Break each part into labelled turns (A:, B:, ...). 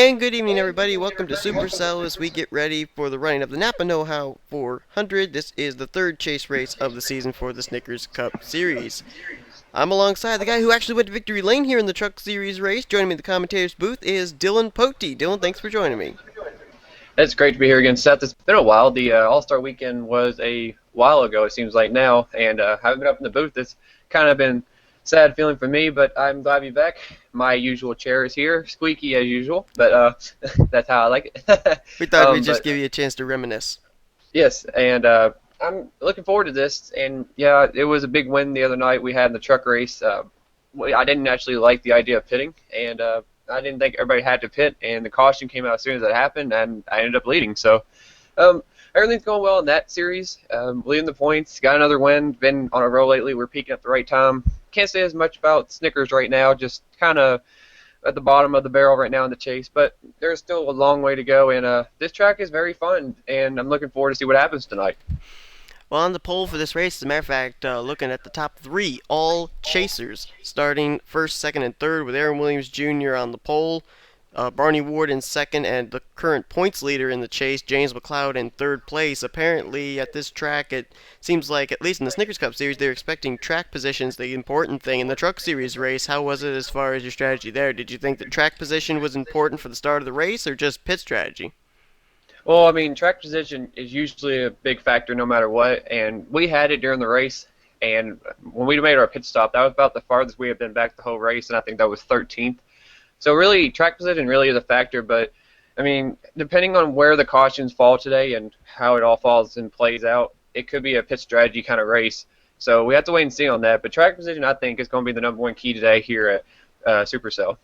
A: And good evening, everybody. Welcome to SuperCell as we get ready for the running of the Napa Know-How 400. This is the third chase race of the season for the Snickers Cup Series. I'm alongside the guy who actually went to victory lane here in the Truck Series race. Joining me in the commentator's booth is Dillon Poteet. Dillon, thanks for joining me.
B: It's great to be here again, Seth. It's been a while. The All-Star Weekend was a while ago, it seems like now, and having been up in the booth, it's kind of been sad feeling for me, but I'm glad to be back. My usual chair is here, squeaky as usual, but that's how I like it.
A: We thought we'd just give you a chance to reminisce.
B: Yes, and I'm looking forward to this, and yeah, it was a big win the other night we had in the truck race. I didn't actually like the idea of pitting, and I didn't think everybody had to pit, and the caution came out as soon as it happened, and I ended up leading. So everything's going well in that series. Leading the points, got another win, been on a roll lately. We're peaking at the right time. Can't say as much about Snickers right now, just kind of at the bottom of the barrel right now in the chase, but there's still a long way to go, and this track is very fun, and I'm looking forward to see what happens tonight.
A: Well, on the poll for this race, as a matter of fact, looking at the top three, all chasers, starting first, second, and third with Aaron Williams Jr. on the pole, Barney Ward in second, and the current points leader in the chase, James McLeod, in third place. Apparently, at this track, it seems like, at least in the Snickers Cup Series, they're expecting track positions the important thing. In the Truck Series race, how was it as far as your strategy there? Did you think that track position was important for the start of the race, or just pit strategy?
B: Well, I mean, track position is usually a big factor no matter what, and we had it during the race, and when we made our pit stop, that was about the farthest we had been back the whole race, and I think that was 13th. So really, track position really is a factor, but, I mean, depending on where the cautions fall today and how it all falls and plays out, it could be a pit strategy kind of race. So we have to wait and see on that, but track position, I think, is going to be the number one key today here at SuperCell.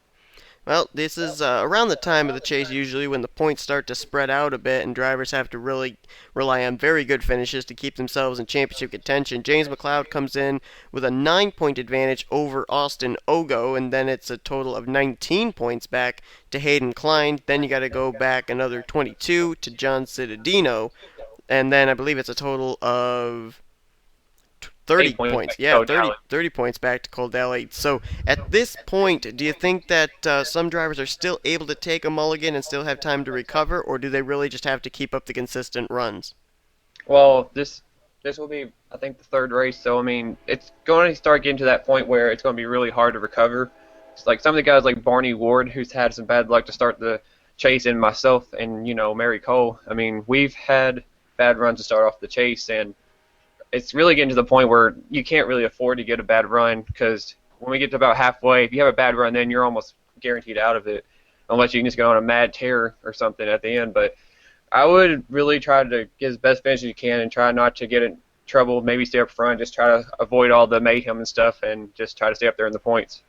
A: Well, this is around the time of the chase usually when the points start to spread out a bit and drivers have to really rely on very good finishes to keep themselves in championship contention. James McLeod comes in with a 9-point advantage over Austin Ogo, and then it's a total of 19 points back to Hayden Klein. Then you got to go back another 22 to John Cittadino, and then I believe it's a total of 30 points. Yeah, 30 points back to Coldell. So at this point, do you think that some drivers are still able to take a mulligan and still have time to recover, or do they really just have to keep up the consistent runs?
B: Well, this will be, I think, the third race, so, I mean, it's going to start getting to that point where it's going to be really hard to recover. It's like some of the guys like Barney Ward, who's had some bad luck to start the chase, and myself and, Mary Cole. I mean, we've had bad runs to start off the chase, and it's really getting to the point where you can't really afford to get a bad run, because when we get to about halfway, if you have a bad run, then you're almost guaranteed out of it, unless you can just go on a mad tear or something at the end. But I would really try to get as best finish as you can and try not to get in trouble, maybe stay up front, just try to avoid all the mayhem and stuff, and just try to stay up there in the points.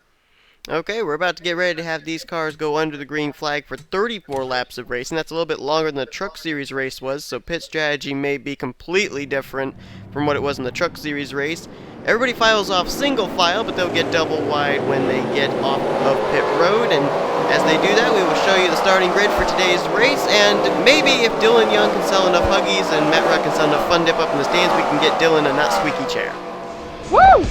A: Okay, we're about to get ready to have these cars go under the green flag for 34 laps of racing. That's a little bit longer than the Truck Series race was, so pit strategy may be completely different from what it was in the Truck Series race. Everybody files off single file, but they'll get double wide when they get off of pit road, and as they do that, we will show you the starting grid for today's race, and maybe if Dylan Young can sell enough Huggies and Matt Ruck can sell enough Fun Dip up in the stands, we can get Dylan a not squeaky chair.
B: Woo!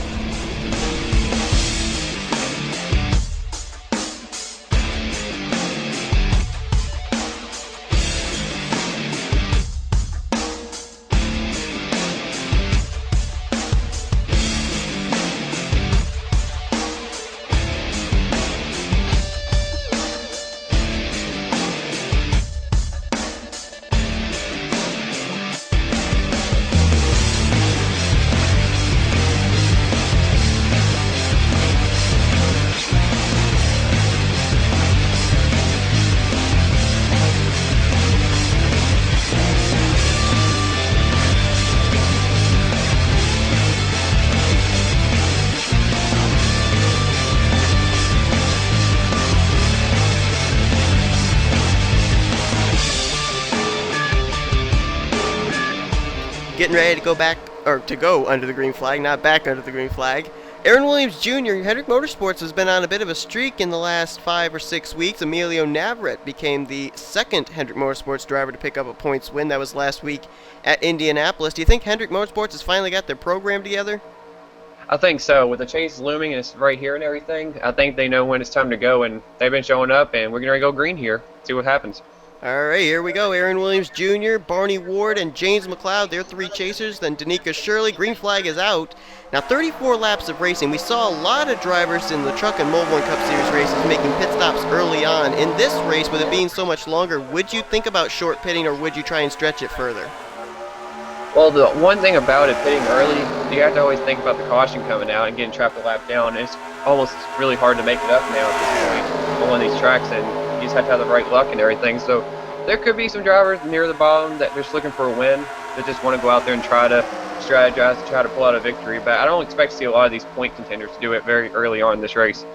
A: Getting ready to go back, or to go under the green flag, not back under the green flag. Aaron Williams Jr., Hendrick Motorsports has been on a bit of a streak in the last 5 or 6 weeks. Emilio Navarrete became the second Hendrick Motorsports driver to pick up a points win. That was last week at Indianapolis. Do you think Hendrick Motorsports has finally got their program together?
B: I think so. With the chase looming and it's right here and everything, I think they know when it's time to go, and they've been showing up, and we're going to go green here. see what happens.
A: All right, here we go. Aaron Williams Jr., Barney Ward, and James McLeod. They're 3 chasers. Then Danica Shirley. Green flag is out. Now, 34 laps of racing. We saw a lot of drivers in the Truck and Mobil and Cup Series races making pit stops early on. In this race, with it being so much longer, would you think about short pitting or would you try and stretch it further?
B: Well, the one thing about it pitting early, you have to always think about the caution coming out and getting trapped a lap down. It's almost really hard to make it up now at this point on one of these tracks, and you just have to have the right luck and everything. So there could be some drivers near the bottom that are just looking for a win, that just want to go out there and try to strategize to try to pull out a victory. But I don't expect to see a lot of these point contenders do it very early on in this race.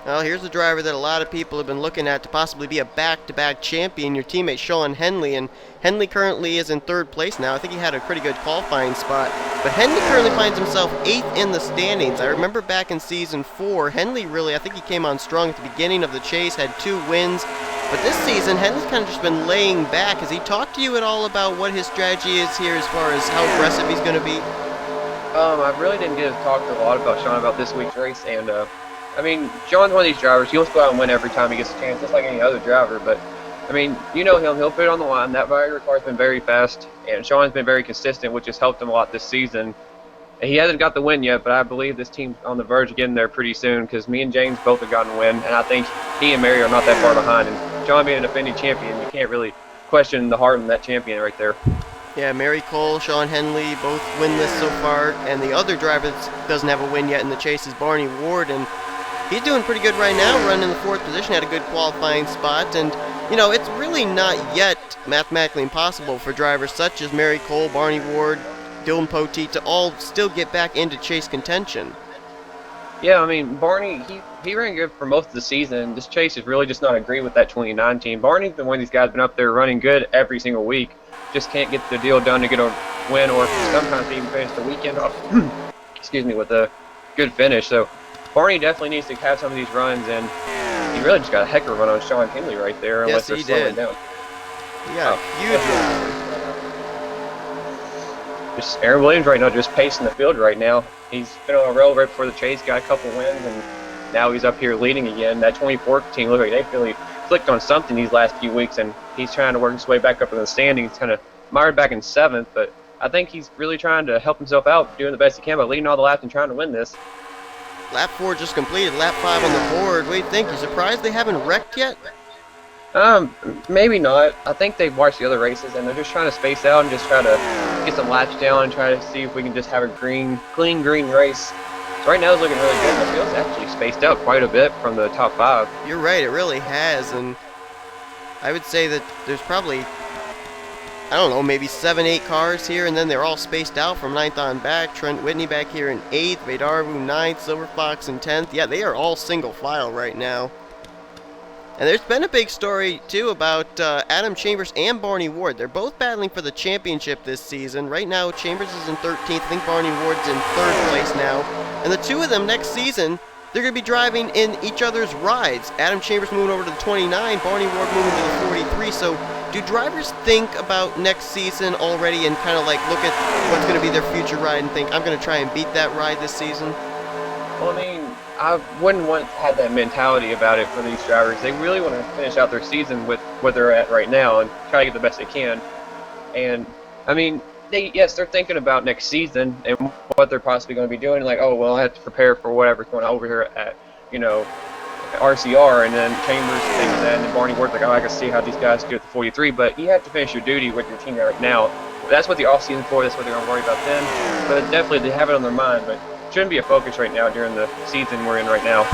A: Well, here's a driver that a lot of people have been looking at to possibly be a back-to-back champion, your teammate Sean Henley, and Henley currently is in 3rd place now. I think he had a pretty good qualifying spot, but Henley currently finds himself 8th in the standings. I remember back in Season 4, Henley really, I think he came on strong at the beginning of the chase, had 2 wins, but this season, Henley's kind of just been laying back. Has he talked to you at all about what his strategy is here as far as how aggressive he's going to be?
B: I really didn't get to talk a lot about Sean about this week's race, and I mean, Sean's one of these drivers. He wants to go out and win every time he gets a chance, just like any other driver. But, I mean, you know him. He'll put it on the line. That Viagra car's been very fast, and Sean's been very consistent, which has helped him a lot this season. And he hasn't got the win yet, but I believe this team's on the verge of getting there pretty soon because me and James both have gotten a win, and I think he and Mary are not that far behind. And Sean being a defending champion, you can't really question the heart of that champion right there.
A: Yeah, Mary Cole, Sean Henley, both winless so far, and the other driver that doesn't have a win yet in the chase is Barney Ward, and he's doing pretty good right now, running in the 4th position, had a good qualifying spot, and, you know, it's really not yet mathematically impossible for drivers such as Mary Cole, Barney Ward, Dillon Poteet to all still get back into chase contention.
B: Yeah, I mean, Barney, he ran good for most of the season. This chase is really just not agree with that 29 team. Barney's been one of these guys been up there running good every single week. Just can't get the deal done to get a win or sometimes even finish the weekend off, excuse me, with a good finish. So Barney definitely needs to have some of these runs, and he really just got a heck of a run on Sean Henley right there, unless they're slowing down.
A: Yeah, huge run.
B: Just Aaron Williams right now just pacing the field right now. He's been on a roll right before the chase, got a couple wins, and now he's up here leading again. That 24th team, look like they really clicked on something these last few weeks, and he's trying to work his way back up in the standings, kind of mired back in 7th, but I think he's really trying to help himself out, doing the best he can by leading all the laps and trying to win this.
A: Lap 4 just completed, lap 5 on the board. What do you think? You surprised they haven't wrecked yet?
B: Maybe not. I think they've watched the other races and they're just trying to space out and just try to get some laps down and try to see if we can just have a clean green race. So right now it's looking really good. The field's actually spaced out quite a bit from the top 5.
A: You're right, it really has, and I would say that there's probably, I don't know, maybe 7, 8 cars here, and then they're all spaced out from 9th on back. Trent Whitney back here in 8th, Vadarvu 9th, Silver Fox in 10th. Yeah, they are all single file right now. And there's been a big story, too, about Adam Chambers and Barney Ward. They're both battling for the championship this season. Right now, Chambers is in 13th. I think Barney Ward's in 3rd place now. And the two of them next season, they're going to be driving in each other's rides. Adam Chambers moving over to the 29, Barney Ward moving to the 43. So do drivers think about next season already and kind of like look at what's going to be their future ride and think, I'm going to try and beat that ride this season?
B: Well, I mean, I wouldn't want to have that mentality about it for these drivers. They really want to finish out their season with where they're at right now and try to get the best they can. And, I mean, they're thinking about next season and what they're possibly going to be doing. Like, oh, well, I have to prepare for whatever's going on over here at, RCR. And then Chambers thinking that, and then Barney Ward's like, oh, I can see how these guys do at the 43. But you have to finish your duty with your team right now. That's what the off-season for. That's what they're going to worry about then. But definitely they have it on their mind. But shouldn't be a focus right now during the season we're in right now.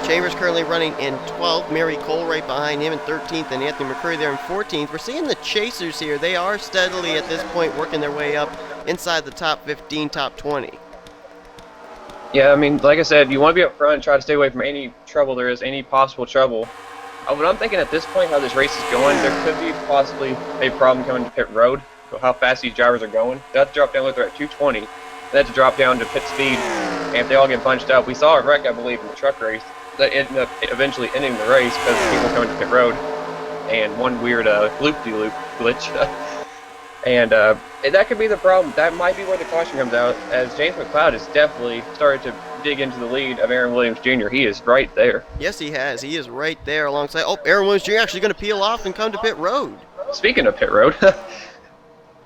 A: Chambers currently running in 12th, Mary Cole right behind him in 13th, and Anthony McCurry there in 14th. We're seeing the chasers here. They are steadily at this point working their way up inside the top 15, top 20.
B: Yeah, I mean, like I said, you want to be up front and try to stay away from any trouble there is, any possible trouble. But I'm thinking at this point how this race is going, there could be possibly a problem coming to pit road, how fast these drivers are going. They have to drop down, look, they're at 220. They have to drop down to pit speed, and if they all get bunched up, we saw a wreck, I believe, in the truck race that ended up eventually ending the race because of people coming to pit road and one weird loop-de-loop glitch. And that could be the problem. That might be where the caution comes out, as James McLeod has definitely started to dig into the lead of Aaron Williams Jr. He is right there.
A: Yes, he has. He is right there alongside. Oh, Aaron Williams Jr. actually going to peel off and come to pit road.
B: Speaking of pit road,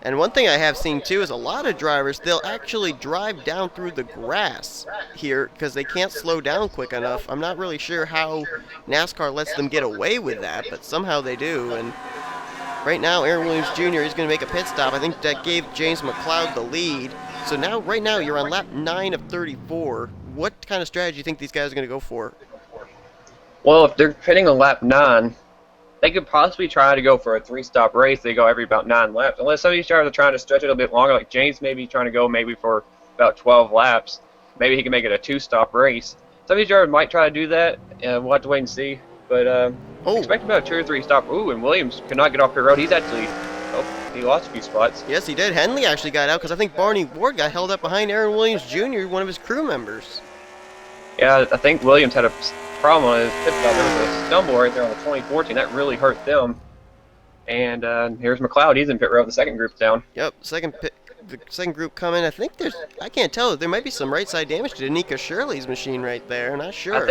A: And one thing I have seen too is a lot of drivers, they'll actually drive down through the grass here because they can't slow down quick enough. I'm not really sure how NASCAR lets them get away with that, but somehow they do. And right now, Aaron Williams Jr. is going to make a pit stop. I think that gave James McLeod the lead. So now, right now, you're on lap 9 of 34. What kind of strategy do you think these guys are going to go for?
B: well, if they're pitting on lap 9, they could possibly try to go for a 3-stop race. They go every about 9 laps. Unless some of these drivers are trying to stretch it a bit longer, like James maybe trying to go maybe for about 12 laps. Maybe he can make it a 2-stop race. Some of these drivers might try to do that, and we'll have to wait and see. But expect about a 2 or 3 stop. Ooh, and Williams could not get off pit road. He's actually, he lost a few spots.
A: Yes, he did. Henley actually got out because I think Barney Ward got held up behind Aaron Williams Jr., one of his crew members.
B: Yeah, I think Williams had a problem on his pit stop. There was a stumble right there on the 2014. That really hurt them. And here's McLeod. He's in pit road. The second group's down.
A: Yep, the second group coming. I think I can't tell. There might be some right side damage to Danica Shirley's machine right there. Not sure.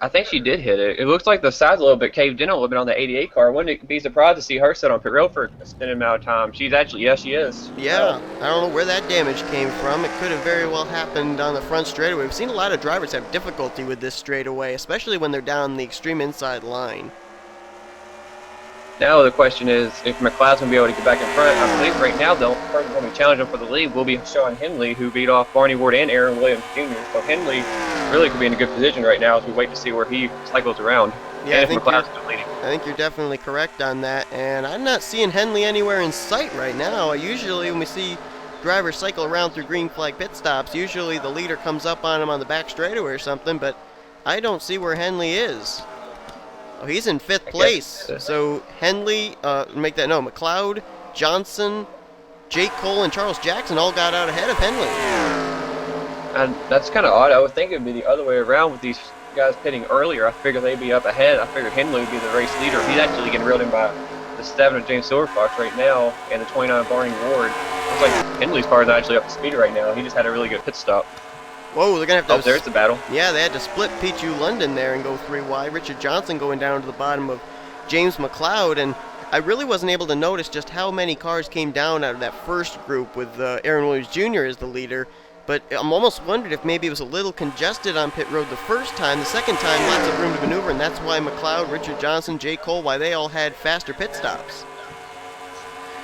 B: I think she did hit it. It looks like the side's a little bit caved in a little bit on the 88 car. Wouldn't be surprised to see her sit on pit road for a extended amount of time. She's actually, yes, she is.
A: Yeah, I don't know where that damage came from. It could have very well happened on the front straightaway. We've seen a lot of drivers have difficulty with this straightaway, especially when they're down the extreme inside line.
B: Now the question is if McLeod's going to be able to get back in front. I believe right now, though, the person going to be challenging for the lead will be Sean Henley, who beat off Barney Ward and Aaron Williams Jr. So Henley really could be in a good position right now as we wait to see where he cycles around.
A: Yeah,
B: and if McLeod's still leading.
A: I think you're definitely correct on that, and I'm not seeing Henley anywhere in sight right now. Usually when we see drivers cycle around through green flag pit stops, usually the leader comes up on him on the back straightaway or something, but I don't see where Henley is. Oh, he's in 5th place. So Henley, McLeod, Johnson, Jake Cole, and Charles Jackson all got out ahead of Henley.
B: And that's kind of odd. I would think it would be the other way around with these guys pitting earlier. I figured they'd be up ahead. I figured Henley would be the race leader. He's actually getting reeled in by the 7 of James Silverfox right now and the 29 Barney Ward. Looks like Henley's car is not actually up to speed right now. He just had a really good pit stop.
A: Whoa, they're going to have to...
B: there's the battle.
A: Yeah, they had to split P2 London there and go 3 wide. Richard Johnson going down to the bottom of James McLeod, and I really wasn't able to notice just how many cars came down out of that first group with Aaron Williams Jr. as the leader, but I'm almost wondered if maybe it was a little congested on pit road the first time. The second time, lots of room to maneuver, and that's why McLeod, Richard Johnson, Jay Cole, why they all had faster pit stops.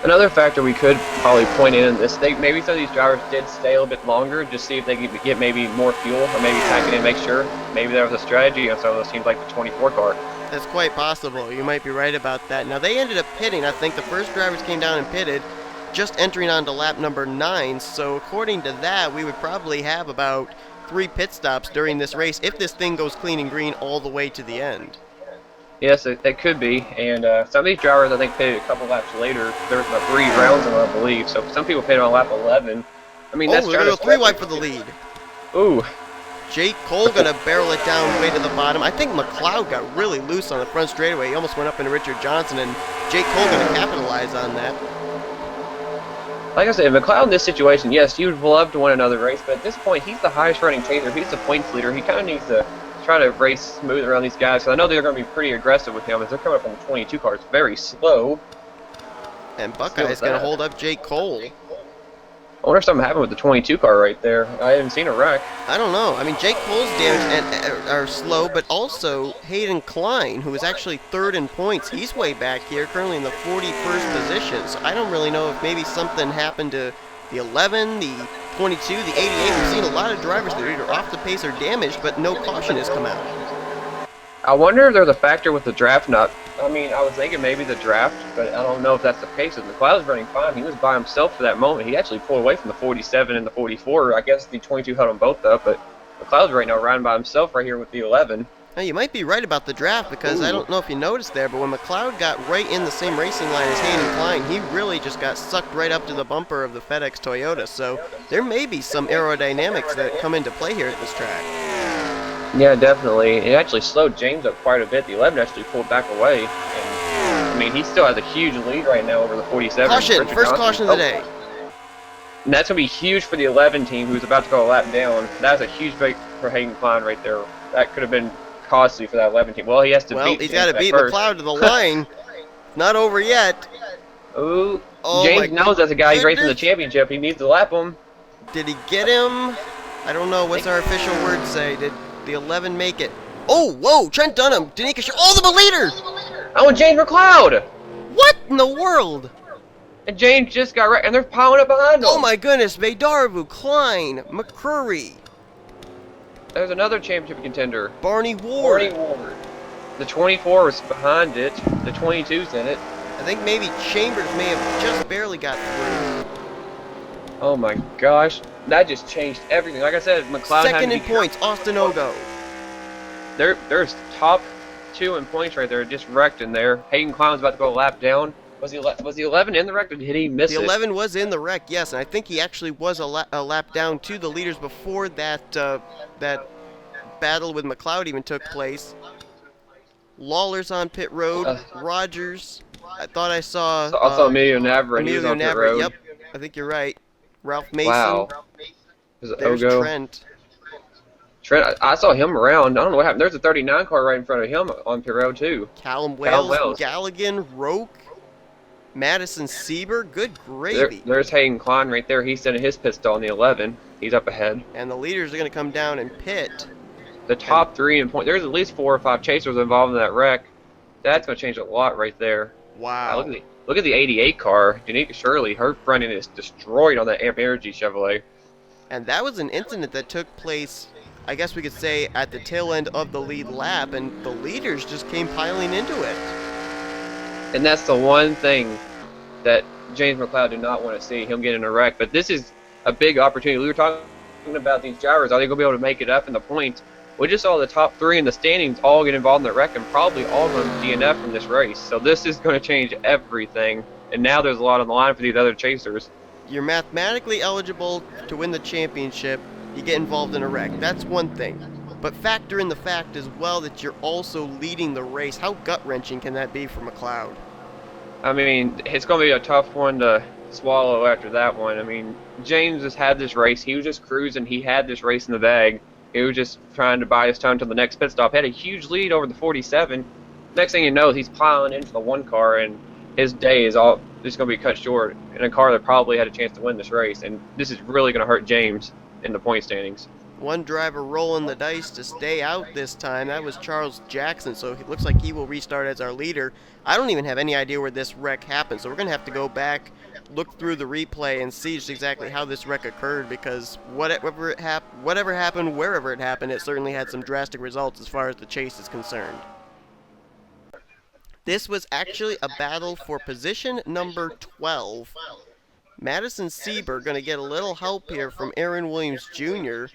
B: Another factor we could probably point in this, maybe some of these drivers did stay a little bit longer, just see if they could get maybe more fuel, or maybe pack it in, make sure. Maybe there was a strategy on some of those teams like the 24 car.
A: That's quite possible. You might be right about that. Now, they ended up pitting. I think the first drivers came down and pitted, just entering onto lap number 9. So according to that, we would probably have about 3 pit stops during this race if this thing goes clean and green all the way to the end.
B: Yes, it could be, and some of these drivers I think pitted a couple laps later. There was about 3 rounds in them, I believe, so some people pitted on lap 11. I mean, that's
A: we're going to go 3 wide for the lead.
B: Ooh.
A: Jake Cole going to barrel it down way to the bottom. I think McLeod got really loose on the front straightaway. He almost went up into Richard Johnson, and Jake Cole going to capitalize on that.
B: Like I said, McLeod in this situation, yes, you would love to win another race, but at this point, he's the highest running chaser. He's the points leader. He kind of needs to try to race smooth around these guys, because I know they're going to be pretty aggressive with him as they're coming up from the 22 car. It's very slow.
A: And Buckeye's going to hold up Jake Cole.
B: I wonder if something happened with the 22 car right there. I haven't seen a wreck.
A: I don't know. I mean, Jake Cole's damage are slow, but also Hayden Klein, who is actually 3rd in points, he's way back here, currently in the 41st position. So I don't really know if maybe something happened to the 11, the 22, the 88. We've seen a lot of drivers that are either off the pace or damaged, but no caution has come out.
B: I wonder if there's a factor with the draft not. I mean, I was thinking maybe the draft, but I don't know if that's the case. If McLeod was running fine, he was by himself for that moment. He actually pulled away from the 47 and the 44. I guess the 22 held them both up, but McLeod's right now riding by himself right here with the 11.
A: Now, you might be right about the draft, because I don't know if you noticed there, but when McLeod got right in the same racing line as Hayden Klein, he really just got sucked right up to the bumper of the FedEx Toyota. So there may be some aerodynamics that come into play here at this track.
B: Yeah, definitely. It actually slowed James up quite a bit. The 11 actually pulled back away. And, I mean, he still has a huge lead right now over the 47.
A: Caution! First caution of the day.
B: And that's going to be huge for the 11 team who's about to go a lap down. That's a huge break for Hayden Klein right there. That could have been costly for that 11 team. Well, he has to
A: Well,
B: beat
A: he's got to beat
B: first.
A: McLeod to the line. Not over yet.
B: Ooh,
A: Oh,
B: James knows as a guy he's racing the
A: goodness.
B: championship. He needs to lap him.
A: Did he get him? I don't know. What's our official word say? Did the 11 make it? Oh, whoa! Trent Dunham, Danica, oh, the leader!
B: Oh, and James McLeod.
A: What in the world?
B: And James just got right, and they're piling up behind him.
A: Oh my goodness! Veydarvu, Klein, McCurry,
B: There's another championship contender.
A: Barney Ward.
B: Barney Ward. The 24 was behind it. The 22's in it.
A: I think maybe Chambers may have just barely got through.
B: Oh my gosh, that just changed everything. Like I said, McLeod had
A: Second
B: to
A: in
B: be
A: points, Austin Ogo.
B: There's top 2 in points right there, just wrecked in there. Hayden Klein was about to go a lap down. Was the 11 in the wreck, or did he miss
A: The
B: it?
A: 11 was in the wreck, yes, and I think he actually was a lap down to the leaders before that that battle with McLeod even took place. Lawler's on pit road. Rogers. I thought I saw.
B: I saw Emilio Navarre, and he was
A: Emilio
B: on pit
A: Navarre.
B: road.
A: Yep, I think you're right. Ralph Mason.
B: Wow. There's
A: There's
B: Ogo.
A: Trent.
B: Trent, I saw him around. I don't know what happened. There's a 39 car right in front of him on pit road too.
A: Callum
B: Callum
A: Wales,
B: Wales.
A: Galligan, Roke, Madison Sieber. Good gravy.
B: There's Hayden Klein right there. He's sending his pit stall in the 11. He's up ahead.
A: And the leaders are going to come down and pit.
B: The top 3 in point. There's at least 4 or 5 chasers involved in that wreck. That's going to change a lot right there.
A: Wow.
B: Look at the 88 car. Danica Shirley, her front end is destroyed on that Amp Energy Chevrolet.
A: And that was an incident that took place, I guess we could say, at the tail end of the lead lap, and the leaders just came piling into it.
B: And that's the one thing that James McLeod did not want to see, him get in a wreck. But this is a big opportunity. We were talking about these drivers. Are they going to be able to make it up in the points? We just saw the top 3 in the standings all get involved in the wreck and probably all going to DNF from this race. So this is going to change everything. And now there's a lot on the line for these other chasers.
A: You're mathematically eligible to win the championship. You get involved in a wreck. That's one thing. But factor in the fact as well that you're also leading the race. How gut-wrenching can that be for McLeod?
B: I mean, it's going to be a tough one to swallow after that one. I mean, James has had this race. He was just cruising. He had this race in the bag. He was just trying to buy his time until the next pit stop. He had a huge lead over the 47. Next thing you know, he's piling into the 1 car, and his day is all just going to be cut short in a car that probably had a chance to win this race. And this is really going to hurt James in the point standings.
A: One driver rolling the dice to stay out this time. That was Charles Jackson, so it looks like he will restart as our leader. I don't even have any idea where this wreck happened, so we're going to have to go back, look through the replay, and see just exactly how this wreck occurred, because whatever happened, wherever it happened, it certainly had some drastic results as far as the chase is concerned. This was actually a battle for position number 12. Madison Sieber going to get a little help here from Aaron Williams Jr.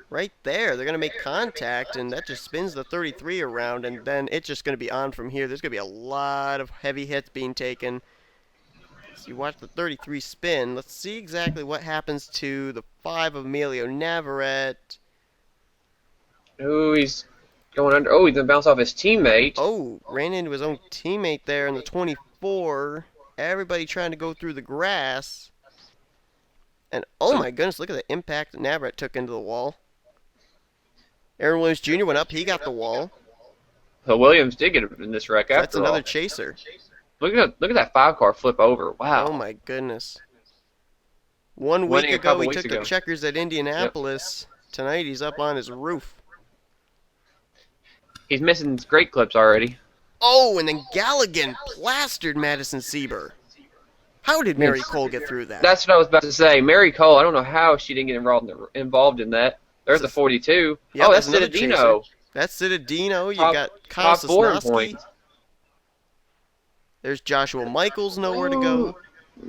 A: Right there, they're going to make contact, and that just spins the 33 around, and then it's just going to be on from here. There's going to be a lot of heavy hits being taken. So you watch the 33 spin. Let's see exactly what happens to the 5 of Emilio Navarrete.
B: Oh, he's going under. Oh, he's going to bounce off his teammate.
A: Oh, ran into his own teammate there in the 24. Everybody trying to go through the grass. And oh my goodness, look at the impact that Navarrete took into the wall. Aaron Williams Jr. went up, he got the wall.
B: So Williams did get in this wreck
A: So
B: after
A: that's another
B: all.
A: chaser.
B: Look at that 5 car flip over. Wow.
A: Oh my goodness. One
B: Winning
A: week
B: a
A: ago,
B: couple
A: he
B: weeks
A: took
B: ago.
A: the checkers at Indianapolis. Tonight, he's up on his roof.
B: He's missing great clips already.
A: Oh, and then Galligan plastered Madison Sieber. How did Mary Cole get through that?
B: That's what I was about to say. Mary Cole, I don't know how she didn't get involved in that. There's the 42.
A: Yep,
B: oh, that's
A: another
B: Citadino.
A: chaser. That's Citadino. You
B: Top-
A: got Kyle
B: top 4 in
A: Sosnowski.
B: points.
A: There's Joshua Michaels, nowhere to go.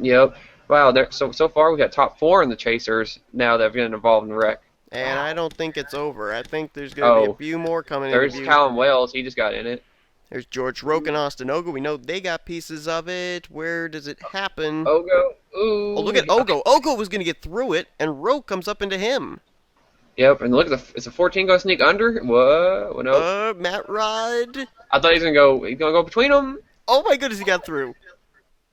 B: Yep. Wow. So far we got top 4 in the chasers now that have been involved in the wreck.
A: And I don't think it's over. I think there's going to be a few more coming in.
B: There's Callum Wells. He just got in it.
A: There's George Roke and Austin Ogo. We know they got pieces of it. Where does it happen?
B: Ogo. Ooh.
A: Oh, look at Ogo. Ogo was going to get through it, and Roke comes up into him.
B: Yep. And look at is the 14 going to sneak under? What? No.
A: Matt Rod.
B: I thought he's going to go between them.
A: Oh my goodness, he got through.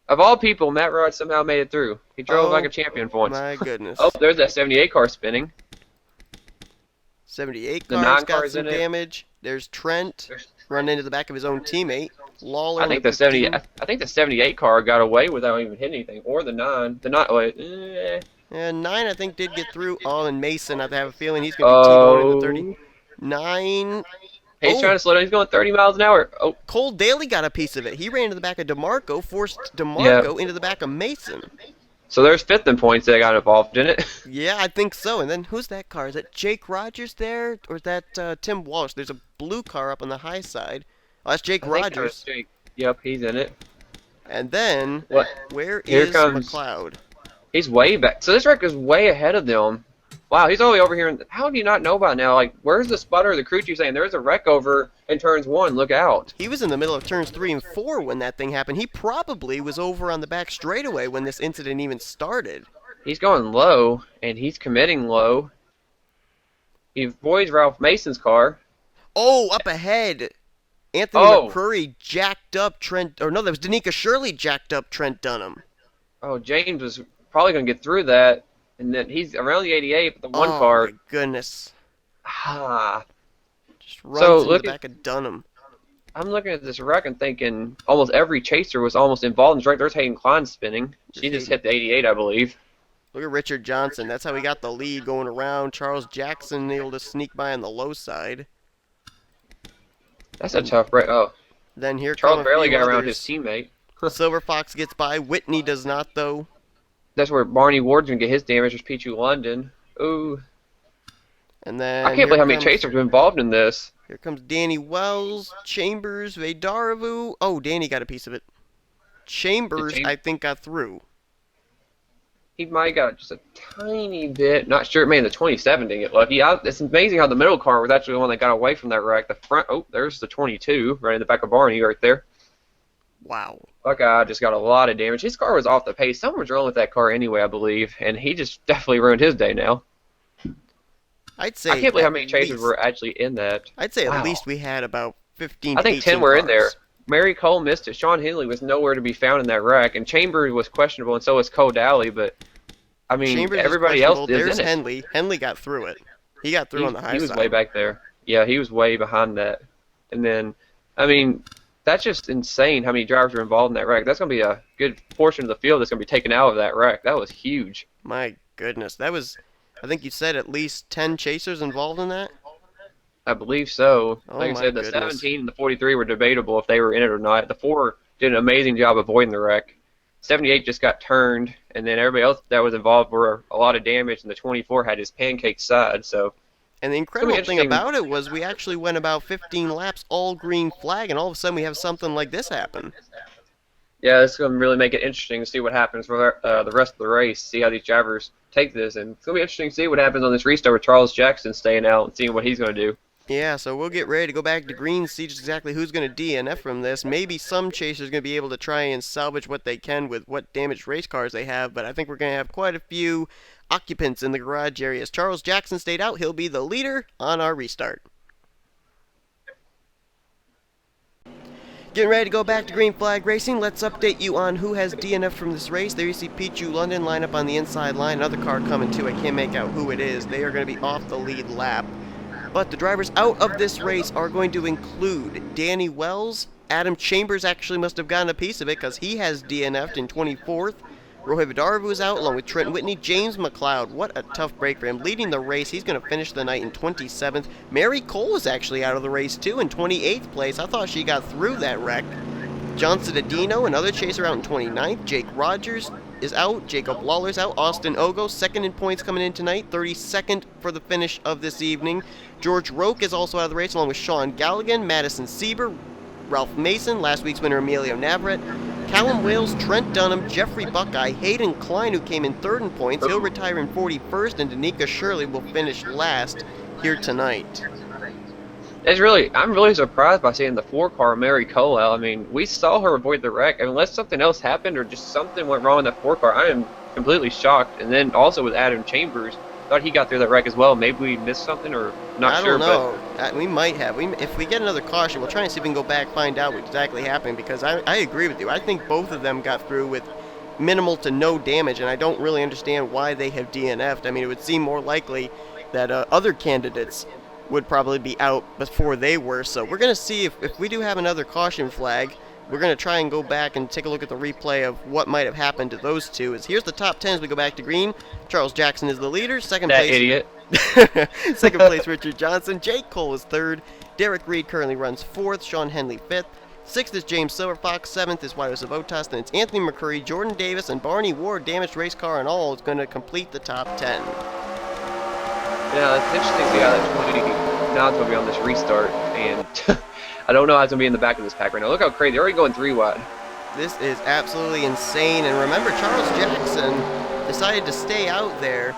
B: Of all people, Matt Rod somehow made it through. He drove like a
A: Oh
B: champion for once.
A: my
B: Oh,
A: goodness.
B: there's that 78 car spinning.
A: 78
B: The
A: car's
B: 9
A: got
B: car's
A: some
B: in it.
A: damage. There's Trent running into the back of his own teammate.
B: I
A: Lawler
B: think
A: with
B: the
A: the
B: 70.
A: team.
B: I think the 78 car got away without even hitting anything, or the 9. The 9. Wait.
A: And 9, I think, did get through. Oh, and Mason, I have a feeling he's going to be T-bone in the
B: Oh.
A: 39.
B: He's trying
A: Oh,
B: to slow down. He's going 30 miles an hour. Oh.
A: Cole Daly got a piece of it. He ran into the back of DeMarco, forced
B: Yeah.
A: DeMarco into the back of Mason.
B: So there's fifth in points that got involved in it.
A: Yeah, I think so. And then who's that car? Is that Jake Rogers there? Or is that Tim Walsh? There's a blue car up on the high side. Oh, that's Jake
B: I think that was
A: Rogers.
B: Jake. Yep, he's in it.
A: And then,
B: What?
A: where
B: Here
A: is
B: comes.
A: McLeod?
B: He's way back. So this wreck is way ahead of them. Wow, he's all the way over here. How do you not know by now? Like, where's the spotter or the crew chief saying there's a wreck over in turns 1? Look out.
A: He was in the middle of turns 3 and 4 when that thing happened. He probably was over on the back straightaway when this incident even started.
B: He's going low, and he's committing low. He avoids Ralph Mason's car.
A: Oh, up ahead. Anthony
B: Oh.
A: McCurry jacked up Trent, or no, that was Danica Shirley jacked up Trent Dunham.
B: Oh, James was probably going to get through that. And then he's around the 88, but the one
A: Oh
B: car.
A: my goodness.
B: Ah.
A: Just runs
B: So,
A: into
B: look
A: the
B: at-
A: back of Dunham.
B: I'm looking at this wreck and thinking almost every chaser was almost involved in this wreck. There's Hayden Klein spinning. She just hit the 88, I believe.
A: Look at Richard Johnson. That's how he got the lead going around. Charles Jackson able to sneak by on the low side.
B: That's a tough wreck. Oh,
A: Then here
B: Charles
A: come a
B: barely
A: few
B: got around his
A: others.
B: teammate.
A: Silver Fox gets by. Whitney does not, though.
B: That's where Barney Ward's going to get his damage. There's Pichu London. Ooh.
A: And then
B: I can't
A: here
B: believe how many
A: comes-
B: chasers were involved in this.
A: Here comes Danny Wells, Chambers, Vedaravu. Oh, Danny got a piece of it. Chambers,
B: Cham-
A: I think, got through.
B: He might have got just a tiny bit. Not sure. Man, the 27 didn't get lucky. It's amazing how the middle car was actually the one that got away from that wreck. The front, oh, there's the 22 right in the back of Barney right there.
A: Wow.
B: That guy just got a lot of damage. His car was off the pace. Someone was rolling with that car anyway, I believe, and he just definitely ruined his day now.
A: I'd say
B: I can't believe how
A: at
B: many chasers
A: least-
B: were actually in that.
A: I'd say at
B: Wow.
A: least we had about 15
B: I
A: to
B: think
A: 18
B: 10 were in there.
A: cars.
B: Mary Cole missed it. Sean Henley was nowhere to be found in that wreck, and Chambers was questionable, and so was Cole Daly. But I mean,
A: Chambers is
B: everybody else
A: questionable.
B: is
A: There's
B: in it.
A: Henley. Henley got through it. He got through on the high
B: He was
A: side.
B: way back there. Yeah, he was way behind that. And then, I mean, that's just insane how many drivers were involved in that wreck. That's going to be a good portion of the field that's going to be taken out of that wreck. That was huge.
A: My goodness. That was, I think you said at least 10 chasers involved in that?
B: I believe so.
A: Oh
B: Like I
A: my
B: said, the
A: goodness.
B: 17 and the 43 were debatable if they were in it or not. The 4 did an amazing job avoiding the wreck. 78 just got turned, and then everybody else that was involved were a lot of damage, and the 24 had his pancake side. So
A: And the
B: It's
A: incredible
B: gonna be
A: thing
B: interesting.
A: about it was we actually went about 15 laps all green flag, and all of a sudden we have something like this happen.
B: yeah, it's going to really make it interesting to see what happens for the rest of the race, see how these drivers take this, and it's going to be interesting to see what happens on this restart with Charles Jackson staying out and seeing what he's going to do.
A: Yeah, so we'll get ready to go back to green, see just exactly who's going to DNF from this. Maybe some chasers going to be able to try and salvage what they can with what damaged race cars they have, but I think we're going to have quite a few occupants in the garage areas. Charles Jackson stayed out. He'll be the leader on our restart. Getting ready to go back to green flag racing. Let's update you on who has DNF from this race. There you see Pichu London line up on the inside line. Another car coming too. I can't make out who it is. They are going to be off the lead lap. But the drivers out of this race are going to include Danny Wells. Adam Chambers actually must have gotten a piece of it because he has DNF'd in 24th. Rohit Vidarvu is out along with Trent Whitney. James McLeod, what a tough break for him. Leading the race, he's going to finish the night in 27th. Mary Cole is actually out of the race too in 28th place. I thought she got through that wreck. Johnson Adino, another chaser, out in 29th. Jake Rogers is out. Jacob Lawler's out. Austin Ogo, second in points coming in tonight. 32nd for the finish of this evening. George Roque is also out of the race along with Sean Galligan, Madison Sieber, Ralph Mason, last week's winner Emilio Navarrete, Callum Wales, Trent Dunham, Jeffrey Buckeye, Hayden Klein, who came in third in points. He'll retire in 41st, and Danica Shirley will finish last here tonight.
B: I'm really surprised by seeing the 4-car Mary Cole out. I mean, we saw her avoid the wreck. Unless something else happened or just something went wrong in the 4-car, I am completely shocked. And then also with Adam Chambers, thought he got through that wreck as well. Maybe we missed something or not
A: I
B: sure,
A: don't
B: but
A: know. We might have. If we get another caution, we'll try and see if we can go back find out what exactly happened because I agree with you. I think both of them got through with minimal to no damage, and I don't really understand why they have DNF'd. I mean, it would seem more likely that other candidates would probably be out before they were. So we're going to see if we do have another caution flag. We're going to try and go back and take a look at the replay of what might have happened to those two. Here's the top 10 as we go back to green. Charles Jackson is the leader. Second
B: that
A: place.
B: idiot.
A: Second place, Richard Johnson. Jake Cole is third. Derek Reed currently runs fourth. Sean Henley fifth. Sixth is James Silverfox. Seventh is Wido Savotas. Then it's Anthony McCurry, Jordan Davis, and Barney Ward. Damaged race car and all is going to complete the top 10.
B: Yeah, it's interesting to see how that 20 now it's going to be on this restart, and I don't know how it's going to be in the back of this pack right now. Look how crazy. They're already going 3 wide.
A: This is absolutely insane. And remember, Charles Jackson decided to stay out there.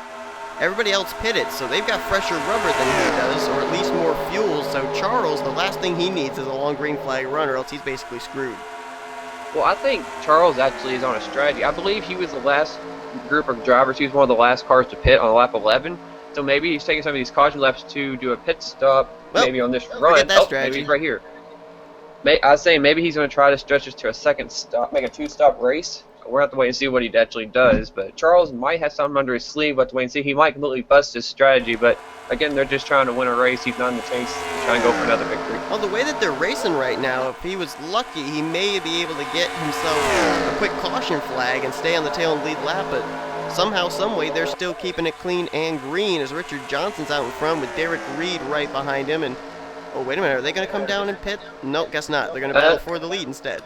A: Everybody else pitted, so they've got fresher rubber than he does, or at least more fuel. So Charles, the last thing he needs is a long green flag run, or else he's basically screwed.
B: Well, I think Charles actually is on a strategy. I believe he was the last group of drivers. He was one of the last cars to pit on lap 11. So maybe he's taking some of these caution laps to do a pit stop,
A: Well,
B: maybe on this run.
A: that strategy.
B: Maybe he's right here. I was saying maybe he's going to try to stretch this to a second stop, make a 2-stop race. We're going to have to wait and see what he actually does. But Charles might have something under his sleeve. We'll have to wait and see. He might completely bust his strategy. But again, they're just trying to win a race. He's not in the chase. He's trying to go for another victory.
A: Well, the way that they're racing right now, if he was lucky, he may be able to get himself a quick caution flag and stay on the tail and lead lap. But somehow, someway, they're still keeping it clean and green as Richard Johnson's out in front with Derek Reed right behind him. And oh, wait a minute, are they going to come down and pit? Nope, guess not. They're going to battle for the lead instead.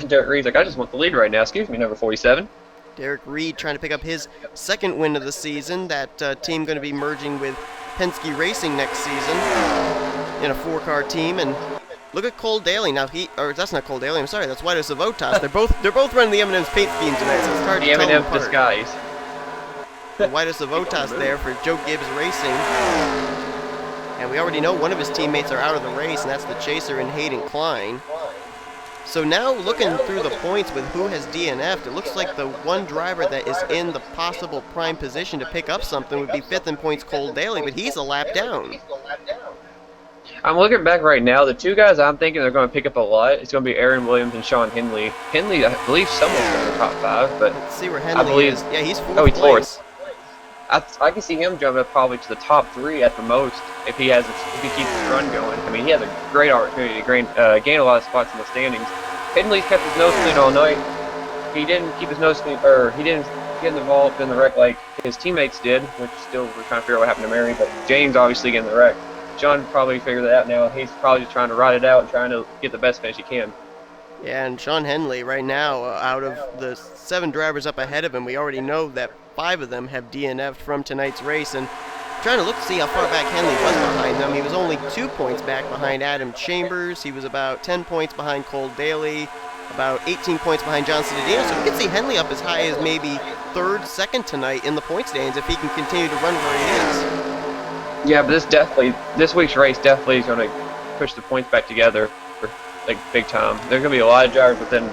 B: Derek Reed's like, I just want the lead right now. Excuse me, number 47.
A: Derek Reed trying to pick up his second win of the season. That team going to be merging with Penske Racing next season in a 4-car team. And look at Cole Daly. Now that's not Cole Daly. I'm sorry, that's Wido Savotas. They're both running the M&M's paint scheme tonight, so it's hard to tell them
B: M&M
A: apart.
B: disguise.
A: Wido Savotas there for Joe Gibbs Racing. And we already know one of his teammates are out of the race, and that's the chaser in Hayden Klein. So now looking through the points with who has DNF'd, it looks like the one driver that is in the possible prime position to pick up something would be 5th in points Cole Daly, but he's a lap down.
B: I'm looking back right now. The 2 guys I'm thinking are going to pick up a lot. It's going to be Aaron Williams and Sean Henley. Henley, I believe, someone's in the top 5, but
A: Let's see where Henley is. Yeah, he's 4th.
B: Oh, he's 4th. I can see him jump up probably to the top 3 at the most if he keeps his run going. I mean, he has a great opportunity to gain a lot of spots in the standings. Henley's kept his nose clean all night. He didn't keep his nose clean, or he didn't get involved in the wreck like his teammates did, which still we're trying to figure out what happened to Mary. But James obviously getting the wreck. John probably figured that out now. He's probably just trying to ride it out and trying to get the best finish he can.
A: Yeah, and Sean Henley right now, out of the 7 drivers up ahead of him, we already know that 5 of them have DNF'd from tonight's race. And trying to look to see how far back Henley was behind them. He was only 2 points back behind Adam Chambers. He was about 10 points behind Cole Daly, about 18 points behind Johnson Didino. So we can see Henley up as high as maybe 3rd, 2nd tonight in the point stands if he can continue to run where he is.
B: Yeah, but this week's race definitely is going to push the points back together, like big time. There's going to be a lot of drivers within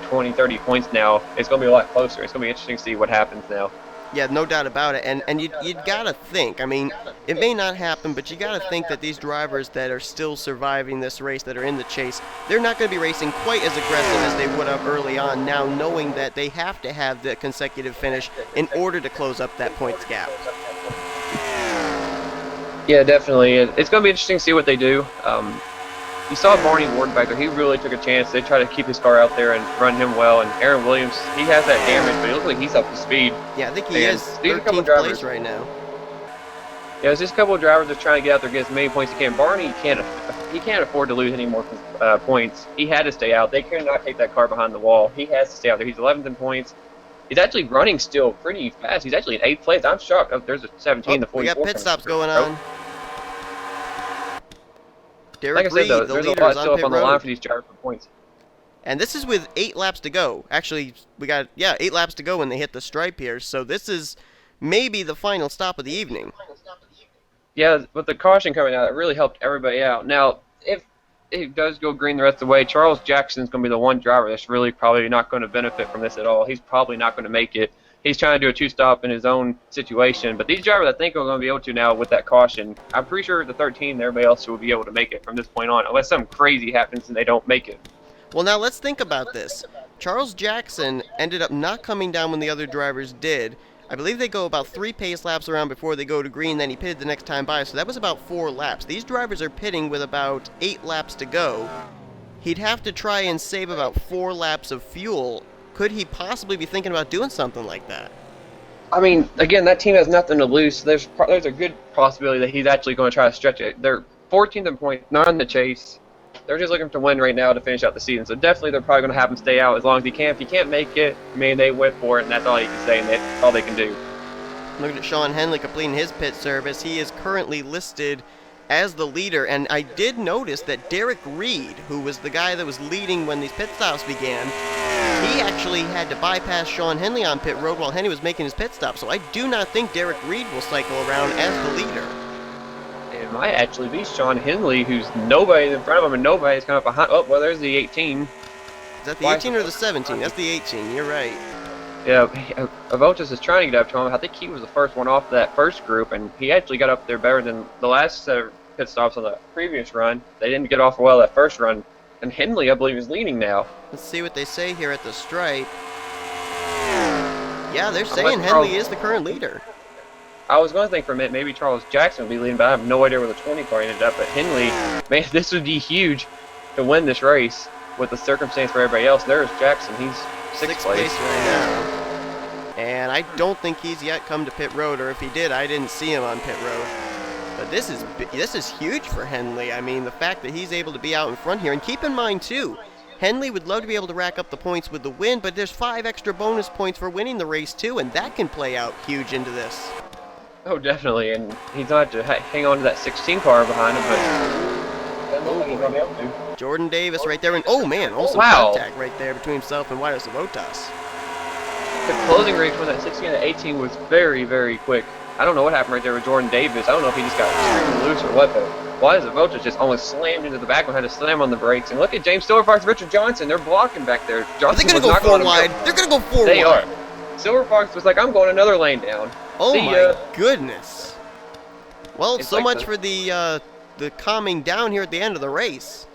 B: 20, 30 points now. It's going to be a lot closer. It's going to be interesting to see what happens now.
A: Yeah, no doubt about it. And you'd got to think, I mean, it may not happen, but you got to think that these drivers that are still surviving this race, that are in the chase, they're not going to be racing quite as aggressive as they would have early on, now knowing that they have to have the consecutive finish in order to close up that points gap.
B: Yeah, definitely. It's going to be interesting to see what they do. You saw Barney Ward back there. He really took a chance. They tried to keep his car out there and run him well. And Aaron Williams, he has that damage, but it looks like he's up to speed.
A: Yeah, I think he is 13th place right now.
B: Yeah, there's just a couple of drivers that's trying to get out there, get as many points as he can. Barney can't afford to lose any more points. He had to stay out. They cannot take that car behind the wall. He has to stay out there. He's 11th in points. He's actually running still pretty fast. He's actually in 8th place. I'm shocked. Oh, there's a 17 to 44.
A: We got pit stops going on. Derek
B: Like I said, though,
A: Reed, the
B: there's a
A: leader,
B: lot
A: is
B: still
A: on
B: up
A: pit
B: on the line
A: road.
B: for these drivers for points.
A: And this is with 8 laps to go. Actually, we got 8 laps to go when they hit the stripe here. So this is maybe the final stop of the evening.
B: Yeah, with the caution coming out, it really helped everybody out. Now, if it does go green the rest of the way, Charles Jackson's going to be the one driver that's really probably not going to benefit from this at all. He's probably not going to make it. he's trying to do a two-stop in his own situation. But these drivers, I think, are going to be able to now with that caution. I'm pretty sure the 13 and everybody else will be able to make it from this point on, unless something crazy happens and they don't make it.
A: Well, now let's think about this. Charles Jackson ended up not coming down when the other drivers did. I believe they go about 3 pace laps around before they go to green, then he pitted the next time by, so that was about 4 laps. These drivers are pitting with about 8 laps to go. He'd have to try and save about 4 laps of fuel. Could he possibly be thinking about doing something like that?
B: I mean, again, that team has nothing to lose. So there's a good possibility that he's actually going to try to stretch it. They're 14th in points, not in the chase. They're just looking to win right now to finish out the season. So definitely they're probably going to have him stay out as long as he can. If he can't make it, I mean, they went for it, and that's all you can say, and that's all they can do.
A: Looking at Sean Henley completing his pit service. He is currently listed as the leader, and I did notice that Derek Reed, who was the guy that was leading when these pit stops began, he actually had to bypass Sean Henley on pit road while Henley was making his pit stop. So I do not think Derek Reed will cycle around as the leader.
B: It might actually be Sean Henley, who's nobody in front of him and nobody's coming up behind. Oh, well, there's the 18.
A: Is that the 18 or the 17? That's the 18. You're right.
B: Yeah, Avotas is trying to get up to him. I think he was the first one off that first group, and he actually got up there better than the last set of pit stops on the previous run. They didn't get off well that first run, and Henley, I believe, is leading now.
A: Let's see what they say here at the stripe. Yeah, they're saying Henley is the current leader.
B: I was going to think for a minute maybe Charles Jackson would be leading, but I have no idea where the 20 car ended up. But Henley, man, this would be huge to win this race with the circumstance for everybody else. There's Jackson. He's sixth place
A: right now. And I don't think he's yet come to pit road, or if he did, I didn't see him on pit road. But this is huge for Henley. I mean, the fact that he's able to be out in front here. And keep in mind, too, Henley would love to be able to rack up the points with the win, but there's 5 extra bonus points for winning the race, too, and that can play out huge into this.
B: Oh, definitely, and he's not to hang on to that 16 car behind him, but he's going to be able to.
A: Jordan Davis right there, and oh man, also contact right there between himself and Waitos Avotas.
B: The closing race from that 16 to 18 was very, very quick. I don't know what happened right there with Jordan Davis. I don't know if he just got extremely loose or what, but Waitos Avotas just almost slammed into the back one, had to slam on the brakes. And look at James Silverfox, Richard Johnson. They're blocking back there. Johnson
A: Are they going to go 4 wide? They're going to go 4 wide.
B: They are. Silverfox was like, I'm going another lane down.
A: Oh my goodness. Well, so
B: like
A: much for the calming down here at the end of the race.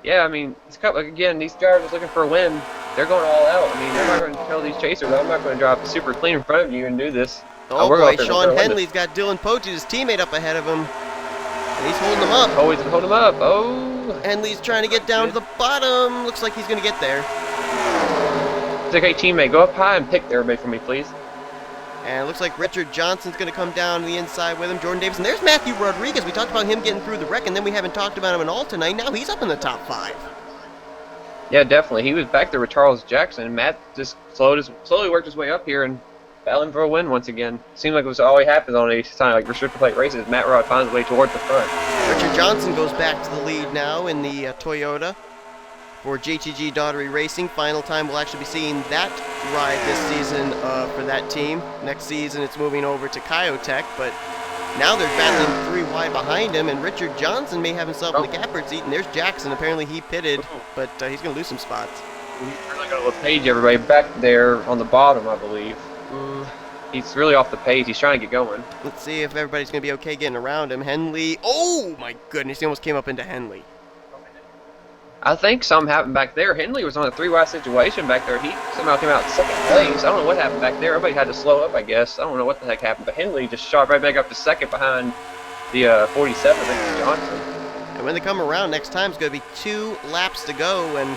B: Yeah, I mean, again, these drivers looking for a win. They're going all out. I mean, they're not going to tell these chasers, I'm not going to drive super clean in front of you and do this.
A: Oh boy, Sean Henley's got Dillon Poteet, his teammate, up ahead of him. And he's holding him up.
B: Oh, he's holding him up. Oh.
A: Henley's trying to get down to the bottom. Looks like he's going to get there.
B: It's okay, teammate. Go up high and pick everybody for me, please.
A: And it looks like Richard Johnson's going to come down the inside with him. Jordan Davis. And there's Matthew Rodriguez. We talked about him getting through the wreck, and then we haven't talked about him at all tonight. Now he's up in the top 5.
B: Yeah, definitely. He was back there with Charles Jackson, and Matt just slowly worked his way up here and battling for a win once again. Seemed like it was always happens on these kind of like restrictor plate races. Matt Rod finds his way towards the front.
A: Richard Johnson goes back to the lead now in the Toyota for JTG Daughtery Racing. Final time we'll actually be seeing that ride this season for that team. Next season it's moving over to Kyotech, but now they're battling 3 wide behind him, and Richard Johnson may have himself in the catbird seat, and there's Jackson. Apparently he pitted, but he's going to lose some spots.
B: He's really going to page everybody back there on the bottom, I believe. He's really off the pace. He's trying to get going.
A: Let's see if everybody's going to be okay getting around him. Henley. Oh, my goodness. He almost came up into Henley.
B: I think something happened back there. Henley was on a 3-wide situation back there. He somehow came out in second place. I don't know what happened back there. Everybody had to slow up, I guess. I don't know what the heck happened. But Henley just shot right back up to second behind the 47, I think, Johnson.
A: And when they come around next time, it's going to be 2 laps to go. And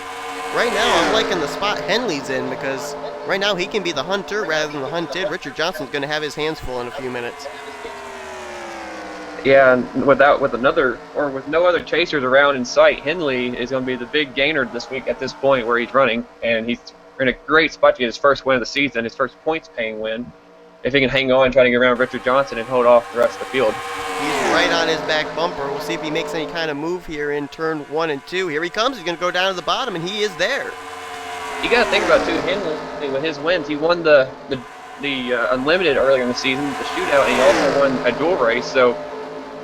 A: right now, I'm liking the spot Henley's in, because right now he can be the hunter rather than the hunted. Richard Johnson's going to have his hands full in a few minutes.
B: Yeah, and with no other chasers around in sight, Henley is going to be the big gainer this week at this point where he's running, and he's in a great spot to get his first win of the season, his first points-paying win, if he can hang on, try to get around Richard Johnson and hold off the rest of the field.
A: He's right on his back bumper. We'll see if he makes any kind of move here in turn 1 and 2. Here he comes. He's going to go down to the bottom, and he is there.
B: You got to think about, too, Henley, with his wins, he won the Unlimited earlier in the season, the shootout, and he also won a dual race, so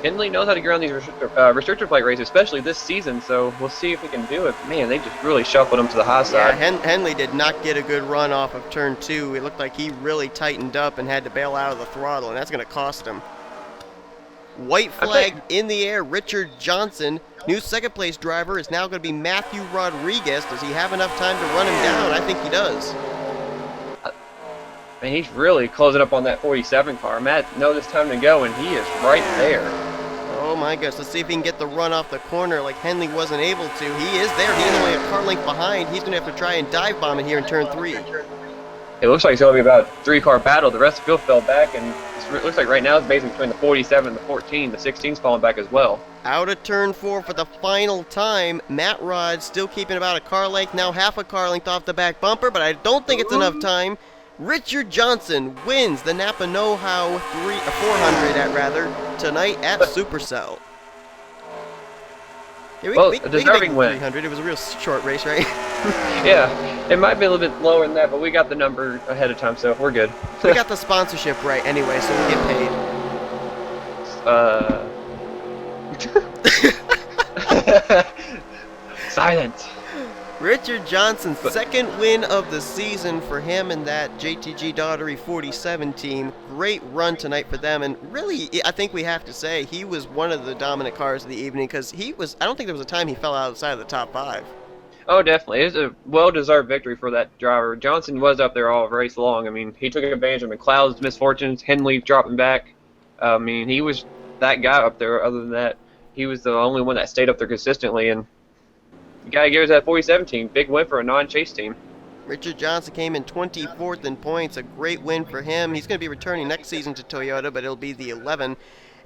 B: Henley knows how to get around these restrictor plate races, especially this season. So we'll see if he can do it. Man, they just really shuffled him to the high
A: Yeah,
B: side.
A: Henley did not get a good run off of turn 2. It looked like he really tightened up and had to bail out of the throttle, and that's going to cost him. White
B: I
A: flag
B: think
A: in the air. Richard Johnson, new second place driver, is now going to be Matthew Rodriguez. Does he have enough time to run him down? I think he does.
B: man, he's really closing up on that 47 car. Matt knows it's time to go, and he is right there.
A: Oh my goodness, let's see if he can get the run off the corner like Henley wasn't able to. He is there. He is only a car length behind. He's going to have to try and dive bomb it here in turn 3.
B: It looks like it's going to be about a 3-car battle. The rest of the field fell back, and it looks like right now it's basically between the 47 and the 14. The 16's falling back as well.
A: Out of turn 4 for the final time. Matt Rod still keeping about a car length, now half a car length off the back bumper, but I don't think it's enough time. Richard Johnson wins the Napa Know-How 400 tonight at SuperCell. Yeah,
B: Well, a deserving win.
A: 300. It was a real short race, right?
B: Yeah, it might be a little bit lower than that, but we got the number ahead of time, so we're good.
A: We got the sponsorship right anyway, so we get paid.
B: Silence.
A: Richard Johnson's second win of the season for him and that JTG Daughtery 47 team. Great run tonight for them, and really, I think we have to say he was one of the dominant cars of the evening because I don't think there was a time he fell outside of the top 5.
B: Oh, definitely. It was a well-deserved victory for that driver. Johnson was up there all race long. I mean, he took advantage of McLeod's misfortunes, Henley dropping back. I mean, he was that guy up there. Other than that, he was the only one that stayed up there consistently, and you got to give us that 47 team. Big win for a non-chase team.
A: Richard Johnson came in 24th in points. A great win for him. He's going to be returning next season to Toyota, but it'll be the 11.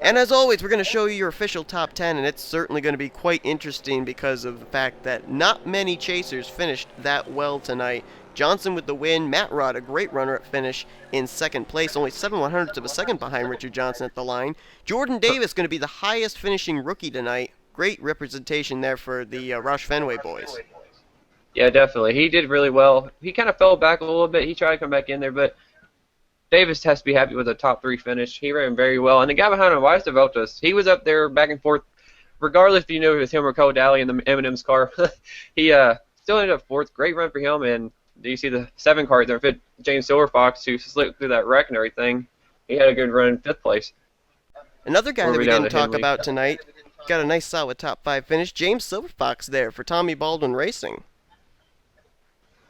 A: And as always, we're going to show you your official top 10, and it's certainly going to be quite interesting because of the fact that not many chasers finished that well tonight. Johnson with the win. Matt Rod, a great runner at finish in second place, only 7/100ths of a second behind Richard Johnson at the line. Jordan Davis going to be the highest finishing rookie tonight. Great representation there for the Roush Fenway boys.
B: Yeah, definitely. He did really well. He kind of fell back a little bit. He tried to come back in there, but Davis has to be happy with a top 3 finish. He ran very well. And the guy behind him, Weiss Develtas, he was up there back and forth, regardless if you knew it was him or Cole Daly in the M&M's car. He still ended up 4th. Great run for him. And do you see the 7 car there? Fit James Silverfox, who slipped through that wreck and everything. He had a good run in 5th place.
A: Another guy that we
B: down
A: didn't
B: to
A: talk
B: Henley.
A: about tonight, got a nice solid top 5 finish. James Silverfox there for Tommy Baldwin Racing.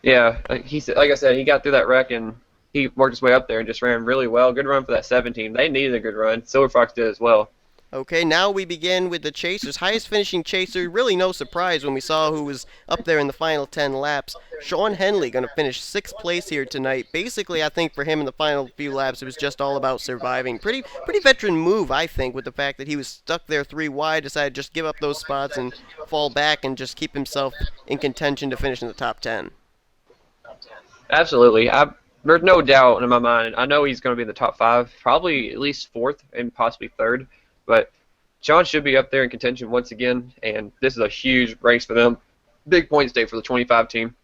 B: Yeah, like I said, he got through that wreck and he worked his way up there and just ran really well. Good run for that 7 team. They needed a good run. Silverfox did as well.
A: Okay, now we begin with the chasers. Highest finishing chaser, really no surprise when we saw who was up there in the final 10 laps. Sean Henley going to finish 6th place here tonight. Basically, I think for him in the final few laps, it was just all about surviving. Pretty veteran move, I think, with the fact that he was stuck there 3 wide, decided to just give up those spots and fall back and just keep himself in contention to finish in the top 10.
B: Absolutely. There's no doubt in my mind. I know he's going to be in the top 5, probably at least 4th and possibly 3rd. But Sean should be up there in contention once again, and this is a huge race for them. Big points day for the 25 team.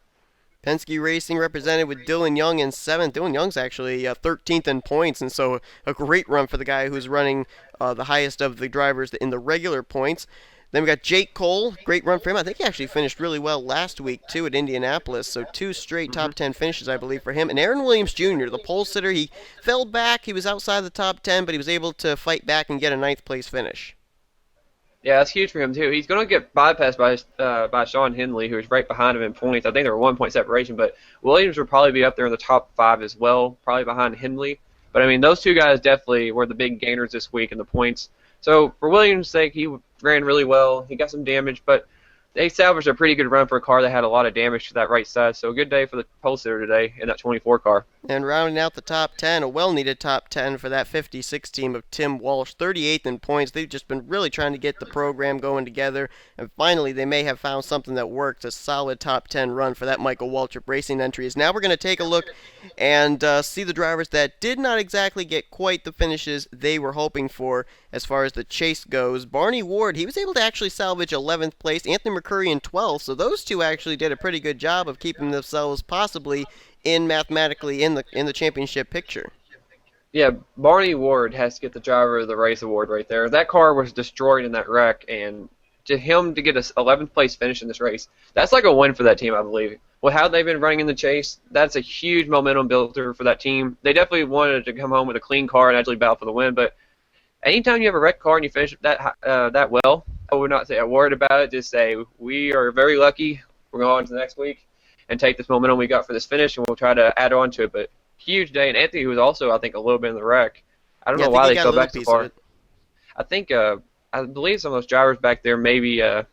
A: Penske Racing represented with Dylan Young in 7th. Dylan Young's actually 13th in points, and so a great run for the guy who's running the highest of the drivers in the regular points. Then we got Jake Cole, great run for him. I think he actually finished really well last week, too, at Indianapolis. So 2 straight top 10 finishes, I believe, for him. And Aaron Williams Jr., the pole sitter, he fell back. He was outside the top 10, but he was able to fight back and get a 9th place finish.
B: Yeah, that's huge for him, too. He's going to get bypassed by Sean Henley, who's right behind him in points. I think they were 1 point separation, but Williams will probably be up there in the top 5 as well, probably behind Henley. But, I mean, those 2 guys definitely were the big gainers this week in the points. So, for Williams' sake, he ran really well. He got some damage, but they salvaged a pretty good run for a car that had a lot of damage to that right side. So, a good day for the pole sitter today in that 24 car.
A: And rounding out the top 10, a well-needed top 10 for that 56 team of Tim Walsh, 38th in points. They've just been really trying to get the program going together, and finally they may have found something that works. A solid top 10 run for that Michael Waltrip Racing entry. Now we're going to take a look and see the drivers that did not exactly get quite the finishes they were hoping for as far as the chase goes. Barney Ward, he was able to actually salvage 11th place. Anthony McCurry in 12th, so those 2 actually did a pretty good job of keeping themselves possibly in mathematically in the championship picture.
B: Yeah, Barney Ward has to get the driver of the race award right there. That car was destroyed in that wreck, and to him to get a 11th place finish in this race, that's like a win for that team, I believe. Well, how they've been running in the chase, that's a huge momentum builder for that team. They definitely wanted to come home with a clean car and actually battle for the win, but anytime you have a wrecked car and you finish that well, I would not say a word about it. Just say we are very lucky. We're going on to the next week and take this momentum we got for this finish, and we'll try to add on to it. But huge day, and Anthony, who was also I think a little bit in the wreck. I don't
A: Yeah, I
B: know
A: think
B: why
A: he
B: they
A: got a
B: fell
A: little
B: back so
A: piece of
B: far.
A: it.
B: I think I believe some of those drivers back there maybe I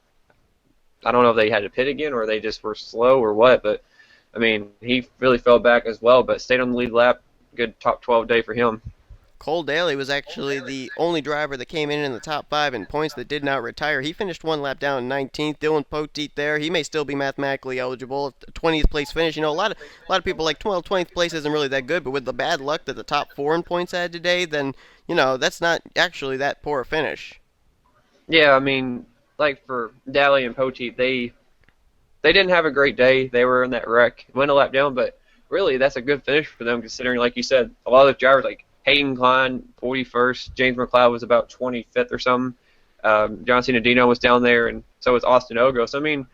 B: don't know if they had to pit again or they just were slow or what. But I mean, he really fell back as well, but stayed on the lead lap. Good top 12 day for him.
A: Cole Daly was actually the only driver that came in the top 5 in points that did not retire. He finished one lap down in 19th. Dillon Poteet there. He may still be mathematically eligible. 20th place finish. You know, a lot of people like 20th place isn't really that good, but with the bad luck that the top 4 in points had today, then, that's not actually that poor a finish.
B: Yeah, I mean, like for Daly and Poteet, they didn't have a great day. They were in that wreck, went a lap down, but really that's a good finish for them considering, like you said, a lot of the drivers like Hayden Klein, 41st, James McLeod was about 25th or something. John Dino was down there, and so was Austin Ogo. So I mean,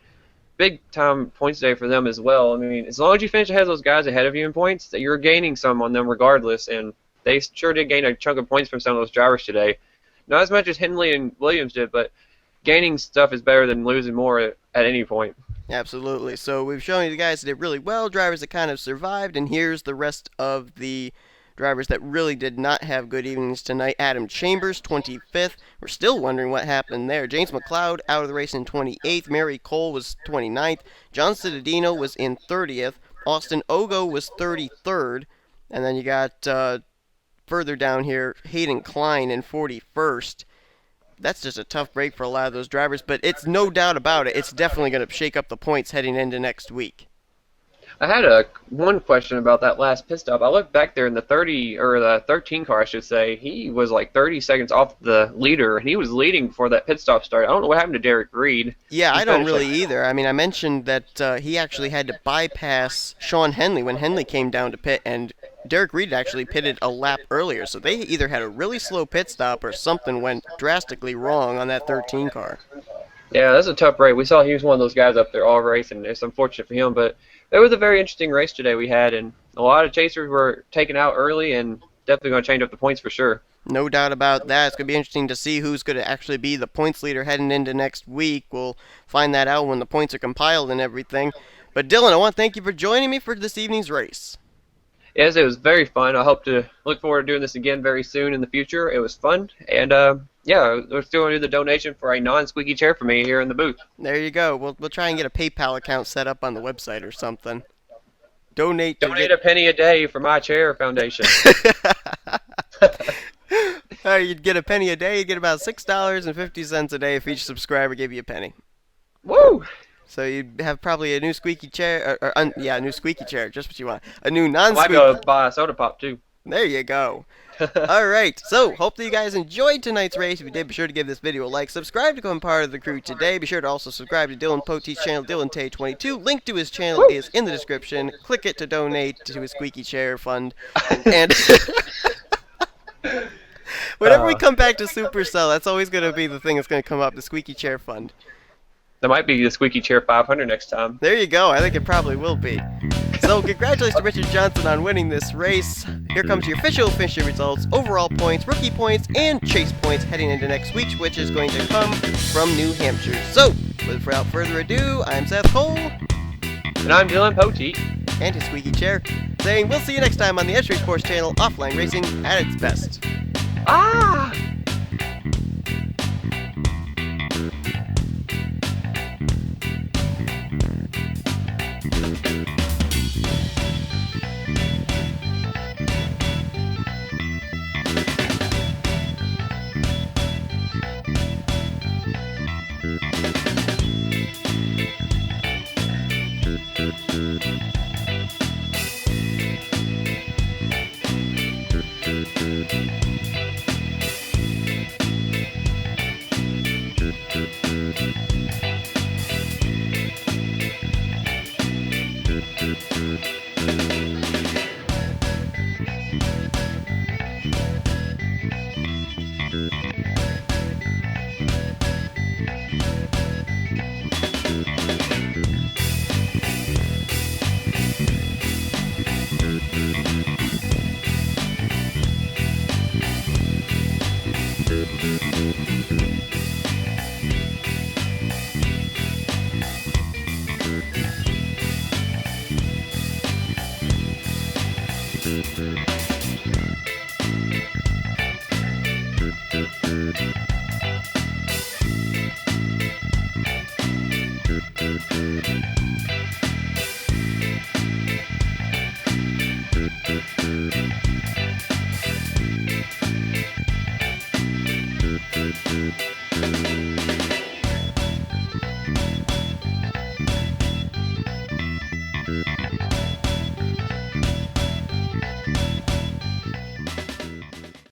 B: big time points day for them as well. I mean, as long as you finish ahead of those guys ahead of you in points, that you're gaining some on them regardless, and they sure did gain a chunk of points from some of those drivers today. Not as much as Henley and Williams did, but gaining stuff is better than losing more at any point.
A: Absolutely. So we've shown you the guys that did really well, drivers that kind of survived, and here's the rest of the drivers that really did not have good evenings tonight. Adam Chambers, 25th. We're still wondering what happened there. James McLeod out of the race in 28th. Mary Cole was 29th. John Citadino was in 30th. Austin Ogo was 33rd. And then you got further down here, Hayden Klein in 41st. That's just a tough break for a lot of those drivers, but it's no doubt about it. It's definitely going to shake up the points heading into next week.
B: I had one question about that last pit stop. I looked back there in the 30 or the 13 car, I should say. He was like 30 seconds off the leader, and he was leading before that pit stop started. I don't know what happened to Derek Reed.
A: Yeah,
B: He
A: I don't
B: finished
A: really
B: like,
A: either. I mean, I mentioned that he actually had to bypass Sean Henley when Henley came down to pit, and Derek Reed actually pitted a lap earlier. So they either had a really slow pit stop or something went drastically wrong on that 13 car.
B: yeah, that's a tough race. We saw he was one of those guys up there all race, and it's unfortunate for him. But it was a very interesting race today we had, and a lot of chasers were taken out early, and definitely going to change up the points for sure.
A: No doubt about that. It's going to be interesting to see who's going to actually be the points leader heading into next week. We'll find that out when the points are compiled and everything. But Dylan, I want to thank you for joining me for this evening's race.
B: Yes, it was very fun. I hope to look forward to doing this again very soon in the future. It was fun, and yeah, we're still going to do the donation for a non-squeaky chair for me here in the booth.
A: There you go. We'll try and get a PayPal account set up on the website or something. Donate to
B: Donate a penny a day for my chair foundation.
A: You'd get a penny a day. You'd get about $6.50 a day if each subscriber gave you a penny.
B: Woo!
A: So you'd have probably a new squeaky chair, a new squeaky chair, just what you want. A new
B: I might
A: non-squeaky.
B: be able to buy a soda pop too.
A: There you go. All right. So hope that you guys enjoyed tonight's race. If you did, be sure to give this video a like. Subscribe to become part of the crew today. Be sure to also subscribe to Dillon Poteet's channel, Dillon Tay 22. Link to his channel is in the description. Click it to donate to his squeaky chair fund. And whenever we come back to SuperCell, that's always going to be the thing that's going to come up, the squeaky chair fund.
B: That might be the squeaky chair 500 next time.
A: There you go. I think it probably will be. So congratulations to Richard Johnson on winning this race. Here comes your official finisher results, overall points, rookie points, and chase points heading into next week, which is going to come from New Hampshire. So, without further ado, I'm Seth Cole.
B: And I'm Dillon Poteet.
A: And his squeaky chair, saying we'll see you next time on the Edge Sports Channel, offline racing at its best.
B: Ah!